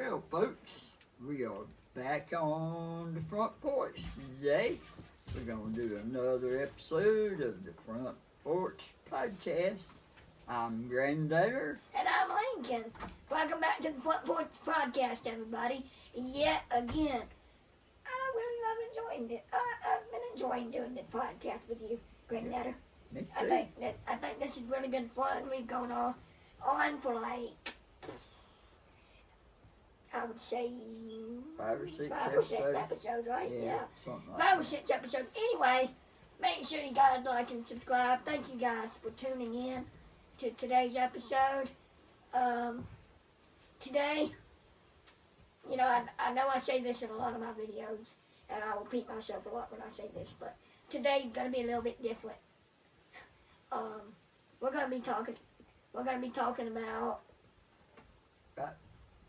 Well, folks, we are back on the front porch today. We're going to do another episode of the Front Porch Podcast. I'm Grandadder. And I'm Lincoln. Welcome back to the Front Porch Podcast, everybody. Yet again, I really love enjoying it. I've been enjoying doing this podcast with you, Grandadder. Me too. I think this has really been fun. We've gone on for like, I would say, Five or six episodes, right? Yeah. Something like 5 or 6 episodes. Anyway, make sure you guys like and subscribe. Thank you guys for tuning in to today's episode. Today, you know, I know I say this in a lot of my videos, and I repeat myself a lot when I say this, but today's gonna be a little bit different. We're gonna be talking about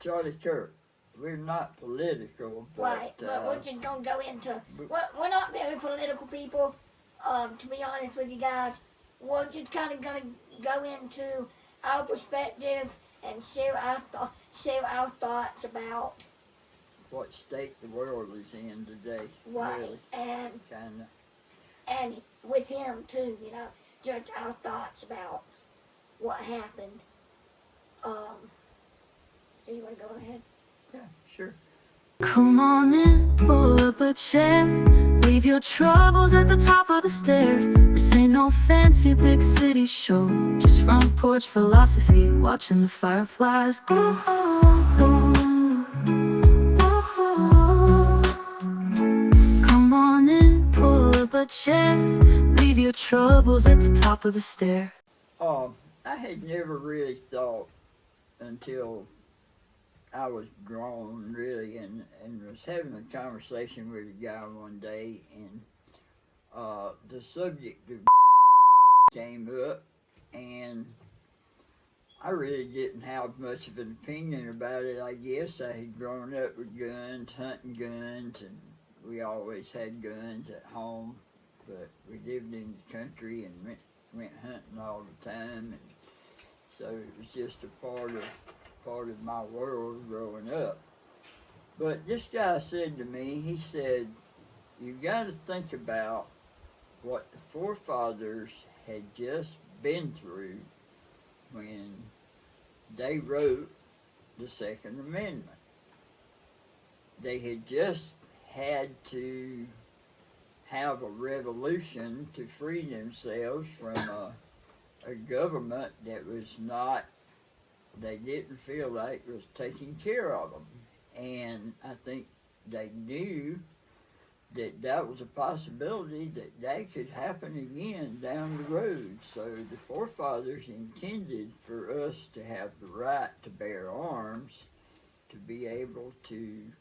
Charlie Kirk. We're not political, but right, but we're just gonna go into. We're not very political people. To be honest with you guys, we're just kind of gonna go into our perspective and share our thoughts about what state the world is in today. right, Really, and kinda. and with him too, you know, just our thoughts about what happened. Do you want to go ahead? Yeah, sure. Come on in, pull up a chair. Leave your troubles at the top of the stair. This ain't no fancy big city show, just front porch philosophy, watching the fireflies go. Come on in, pull up a chair. Leave your troubles at the top of the stair. I had never really thought until I was grown, really, and was having a conversation with a guy one day, and the subject of came up, and I really didn't have much of an opinion about it, I guess. I had grown up with guns, hunting guns, and we always had guns at home, but we lived in the country and went hunting all the time, and so it was just a part of my world growing up. But this guy said to me, he said, you got to think about what the forefathers had just been through when they wrote the Second Amendment. They had just had to have a revolution to free themselves from a government that was not, they didn't feel like was taking care of them. And I think they knew that that was a possibility that that could happen again down the road. So the forefathers intended for us to have the right to bear arms, to be able to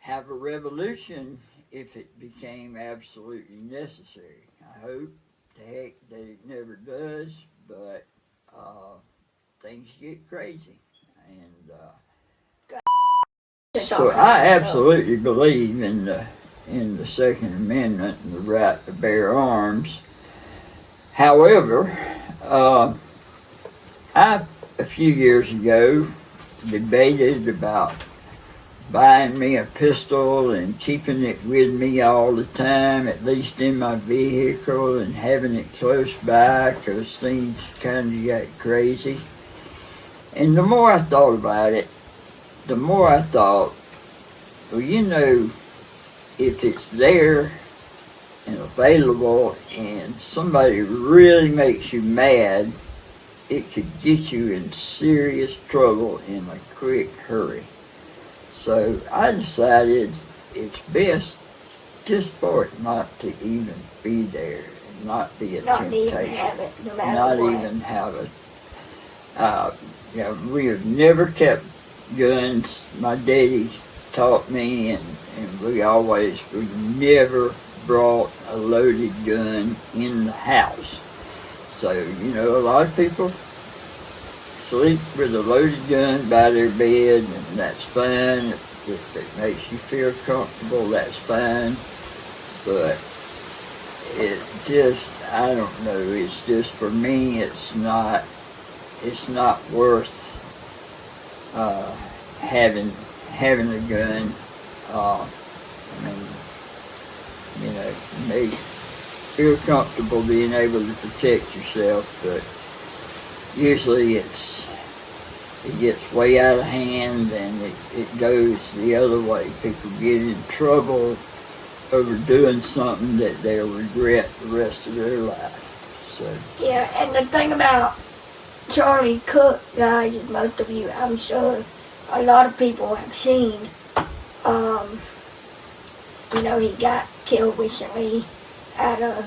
have a revolution if it became absolutely necessary. I hope to heck that it never does, but things get crazy. And so I absolutely believe in the Second Amendment and the right to bear arms. However, I a few years ago debated about buying me a pistol and keeping it with me all the time, at least in my vehicle, and having it close by, because things kind of got crazy. And the more I thought about it, the more I thought, well, you know, if it's there and available and somebody really makes you mad, it could get you in serious trouble in a quick hurry. So I decided it's best just for it not to even be there and not be a temptation. Even have it, no matter not what. even have it. We have never kept guns. My daddy taught me, and we never brought a loaded gun in the house. So, you know, a lot of people sleep with a loaded gun by their bed, and that's fine. If it makes you feel comfortable, that's fine. But it just, I don't know, it's just, for me, it's not worth having a gun. I mean, you know, you feel comfortable being able to protect yourself, but usually it gets way out of hand and it goes the other way. People get in trouble over doing something that they'll regret the rest of their life. So yeah, and the thing about Charlie Cook, guys, as most of you, I'm sure a lot of people have seen, you know, he got killed recently at an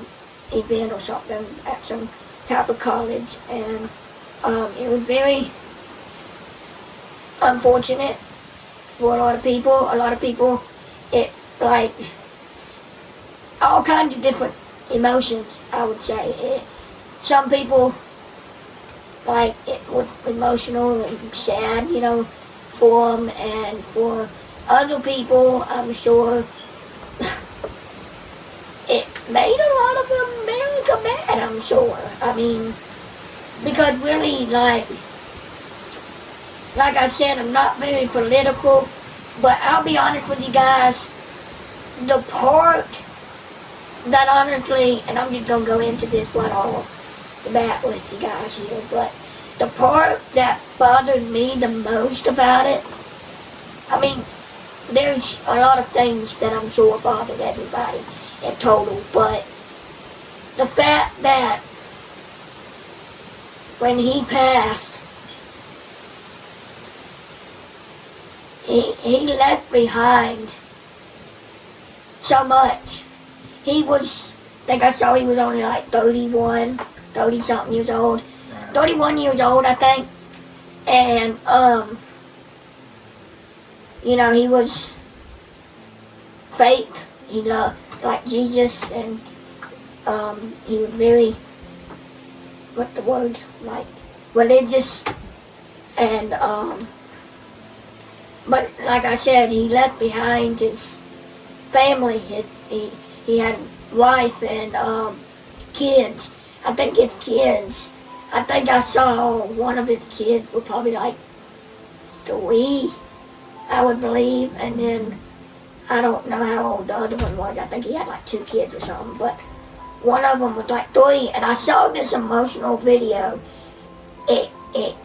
event or something at some type of college, and it was very unfortunate for a lot of people. A lot of people, it, like, all kinds of different emotions, I would say. Some people, like, it was emotional and sad, you know, for them, and for other people, I'm sure it made a lot of America mad, I'm sure. I mean, because really, like I said, I'm not very political, but I'll be honest with you guys, the part that honestly, and I'm just going to go into this right off the bat with you guys here, but the part that bothered me the most about it, I mean, there's a lot of things that I'm sure bothered everybody in total, but the fact that when he passed, he left behind so much. He was, like I saw, he was only like 30-something years old. 31 years old, I think. And, you know, he was faith. He loved, like, Jesus, and, he was very, what's the word, like, religious, and, but like I said, he left behind his family. He had a wife and, kids. I think his kids, I think I saw one of his kids were probably like 3, I would believe, and then I don't know how old the other one was. I think he had like 2 kids or something, but one of them was like 3, and I saw this emotional video. It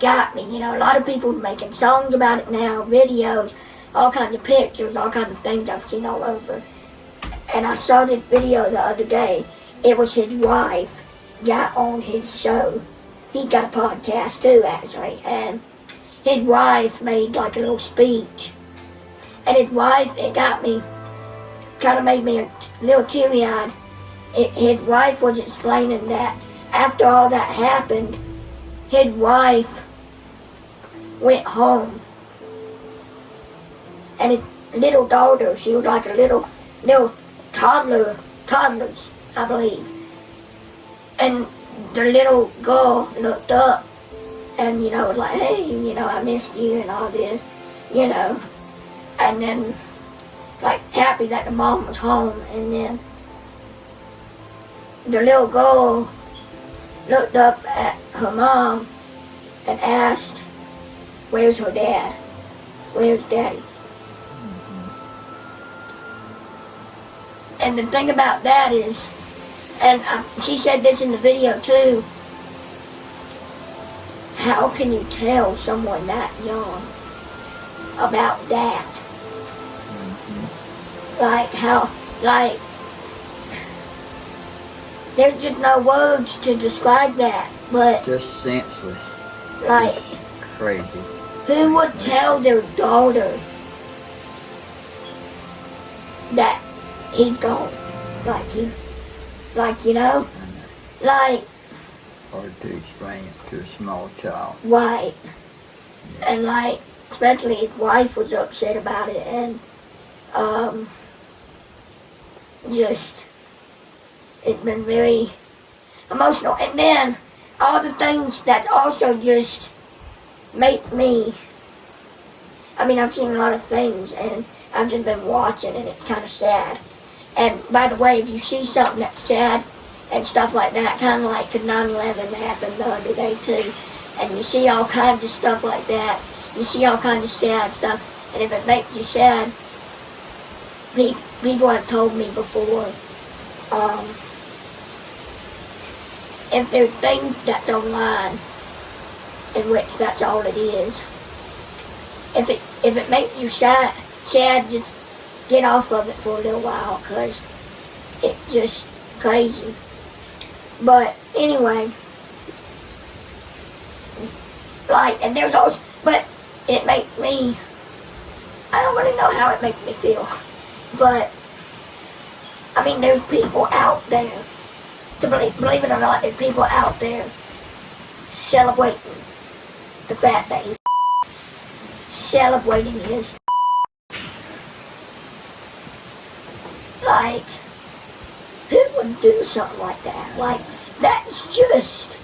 got me, you know. A lot of people making songs about it now, videos, all kinds of pictures, all kinds of things I've seen all over. And I saw this video the other day. It was his wife got on his show. He got a podcast too, actually, and his wife made like a little speech. And his wife, it got me, kind of made me a little teary-eyed. His wife was explaining that after all that happened, his wife went home. And his little daughter, she was like a little toddlers, I believe. And the little girl looked up and, you know, was like, hey, you know, I missed you and all this, you know. And then, like, happy that the mom was home. And then the little girl looked up at her mom and asked, where's her dad? Where's daddy? And the thing about that is, and she said this in the video too, how can you tell someone that young about that? Like how, like, there's just no words to describe that, but just senseless. Like, just crazy. Who would tell their daughter that he's gone? Like, you know? Like, hard to explain it to a small child. Right. And like, especially his wife was upset about it, and just, it's been very emotional. And then all the things that also just make me, I mean, I've seen a lot of things and I've just been watching and it's kind of sad. And by the way, if you see something that's sad and stuff like that, kind of like the 9/11 happened the other day too, and you see all kinds of stuff like that, you see all kinds of sad stuff, and if it makes you sad, people have told me before, if there's things that's online, in which that's all it is, if it makes you sad, just get off of it for a little while, because it's just crazy. But anyway, like, and there's also, but it makes me, I don't really know how it makes me feel, but I mean, there's people out there, believe it or not, there's people out there celebrating the fact that he's celebrating his, like, who would do something like that? Like, that's just,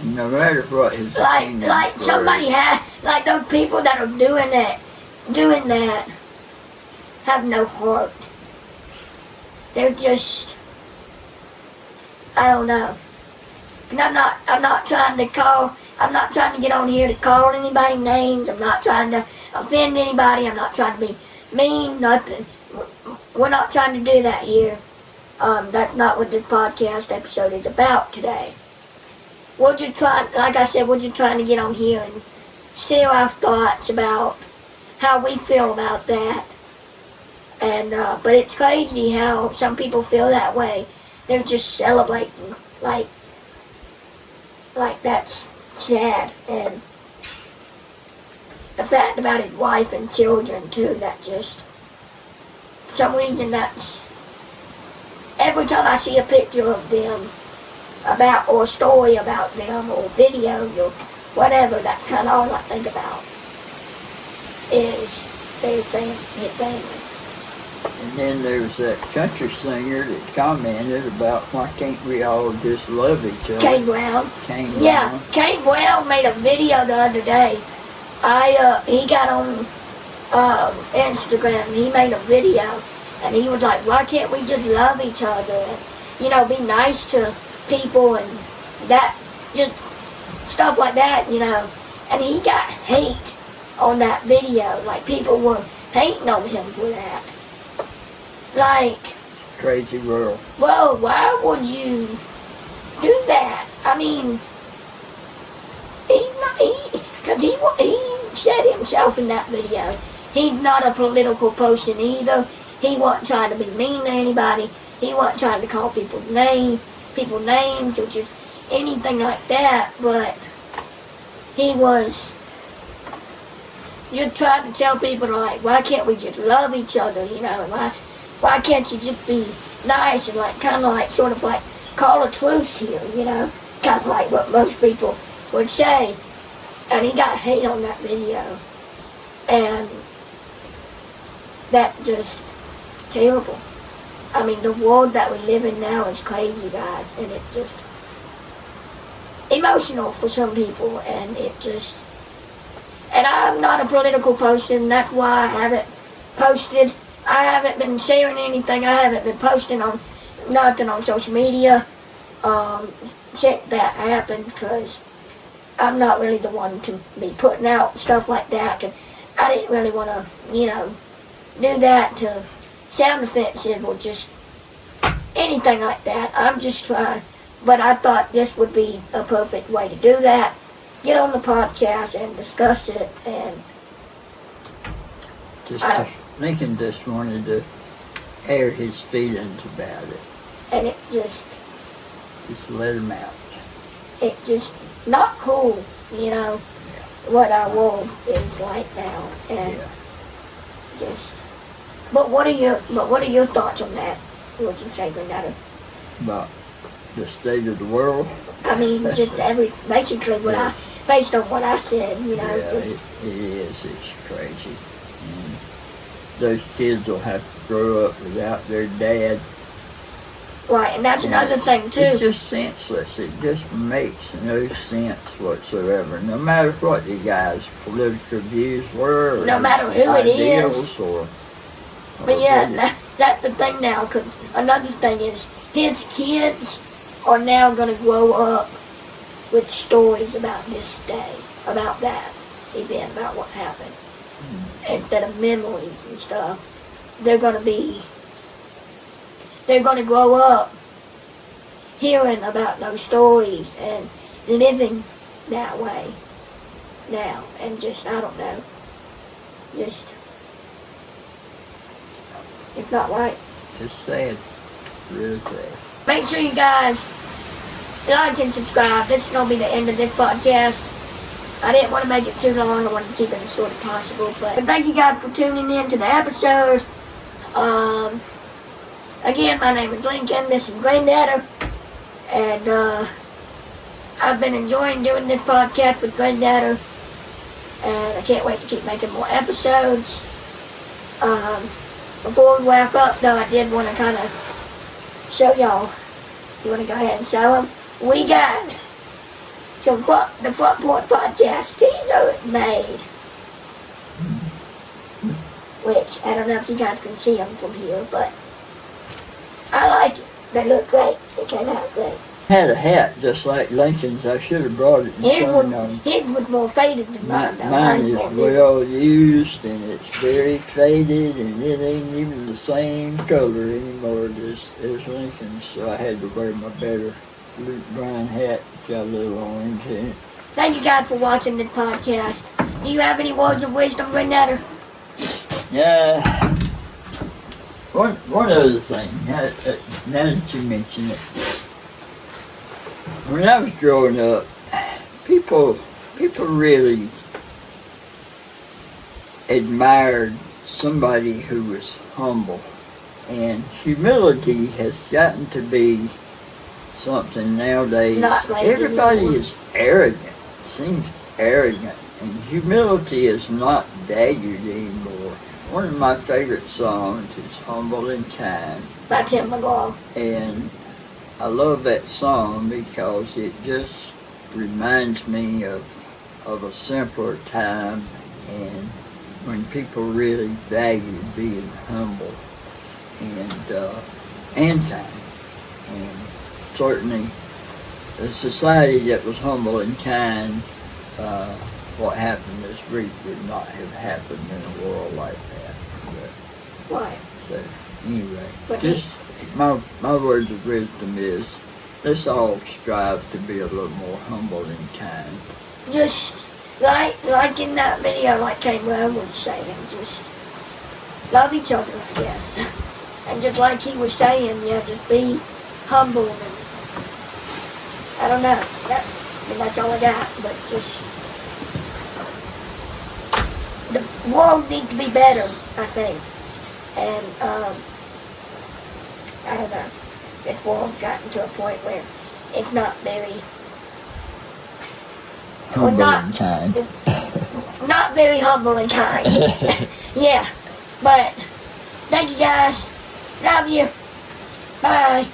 no matter what his like somebody had, like those people that are doing that have no heart. They're just, I don't know. And I'm not trying to get on here to call anybody names. I'm not trying to offend anybody. I'm not trying to be mean, nothing. We're not trying to do that here. That's not what this podcast episode is about today. We're just trying, like I said, we're just trying to get on here and share our thoughts about how we feel about that. And, but it's crazy how some people feel that way. They're just celebrating, like that's sad. And the fact about his wife and children too, that just, for some reason that's, every time I see a picture of them, or a story about them, or videos, or whatever, that's kind of all I think about, is their his family. And then there was that country singer that commented about why can't we all just love each other. Kane Brown. Yeah, Kane Brown made a video the other day. He got on Instagram, and he made a video, and he was like, why can't we just love each other and, be nice to people and that, just stuff like that, And he got hate on that video. Like, people were hating on him for that. Like, crazy world. Well, why would you do that? I mean, because he said himself in that video, he's not a political person either. He wasn't trying to be mean to anybody. He wasn't trying to call people names or just anything like that, but he was just trying to tell people, like, why can't we just love each other, and why can't you just be nice and, like, kind of like, sort of like, call a truce here, kind of like what most people would say. And he got hate on that video, and that just terrible. I mean, the world that we live in now is crazy, guys, and it's just emotional for some people, and and I'm not a political person. That's why I haven't posted. I haven't been sharing anything. I haven't been posting on nothing on social media since that happened, because I'm not really the one to be putting out stuff like that, and I didn't really want to, do that to sound offensive or just anything like that. I'm just trying, but I thought this would be a perfect way to do that. Get on the podcast and discuss it, and Lincoln just wanted to air his feelings about it. And it just let him out. It just not cool, what our world is like now, and just. But what are your thoughts on that? What you say, Grandadder? About the state of the world? I mean, just basically based on what I said, Yeah, it is. It's crazy. And those kids will have to grow up without their dad. Right, and that's another thing, too. It's just senseless. It just makes no sense whatsoever. No matter what the guy's political views were, or no matter who it is. But yeah, that's the thing now, because another thing is, his kids are now going to grow up with stories about this day, about that. event about what happened. Instead of memories and stuff, they're gonna grow up hearing about those stories and living that way now. And just, I don't know, just, it's not right. It's sad. Really sad. Make sure you guys like and subscribe. This is going to be the end of this podcast. I didn't want to make it too long. I wanted to keep it as short as possible. But thank you guys for tuning in to the episode. Again, my name is Lincoln. This is Grandadder. And I've been enjoying doing this podcast with Grandadder. And I can't wait to keep making more episodes. Before we wrap up, though, I did want to kind of show y'all. You want to go ahead and show them? We got some the Front Porch Podcast t-shirt made. Which, I don't know if you guys can see them from here, but I like it. They look great. They came out great. Had a hat just like Lincoln's. I should have brought it and shown them. His was more faded than mine, though. Mine is well used and it's very faded and it ain't even the same color anymore as Lincoln's. So I had to wear my better Luke Bryan hat. Got a little orange in it. Thank you guys for watching this podcast. Do you have any words of wisdom, Grandadder? Yeah. One other thing, now that you mention it. When I was growing up, people really admired somebody who was humble. And humility has gotten to be something nowadays. Everybody is arrogant, seems arrogant. And humility is not valued anymore. One of my favorite songs is Humble and Kind. By Tim McGraw. And I love that song because it just reminds me of a simpler time and when people really valued being humble and kind. And certainly a society that was humble and kind, what happened this week would not have happened in a world like that. But, Why? so anyway, just my words of wisdom is let's all strive to be a little more humble and kind. Just like in that video, like Kane Rome was saying, just love each other, I guess. And just like he was saying, yeah, just be humble and I don't know. That's all I got. But just the world needs to be better, I think. And I don't know. This world's gotten to a point where it's not very Humble and kind. Not very humble and kind. Yeah. But thank you guys. Love you. Bye.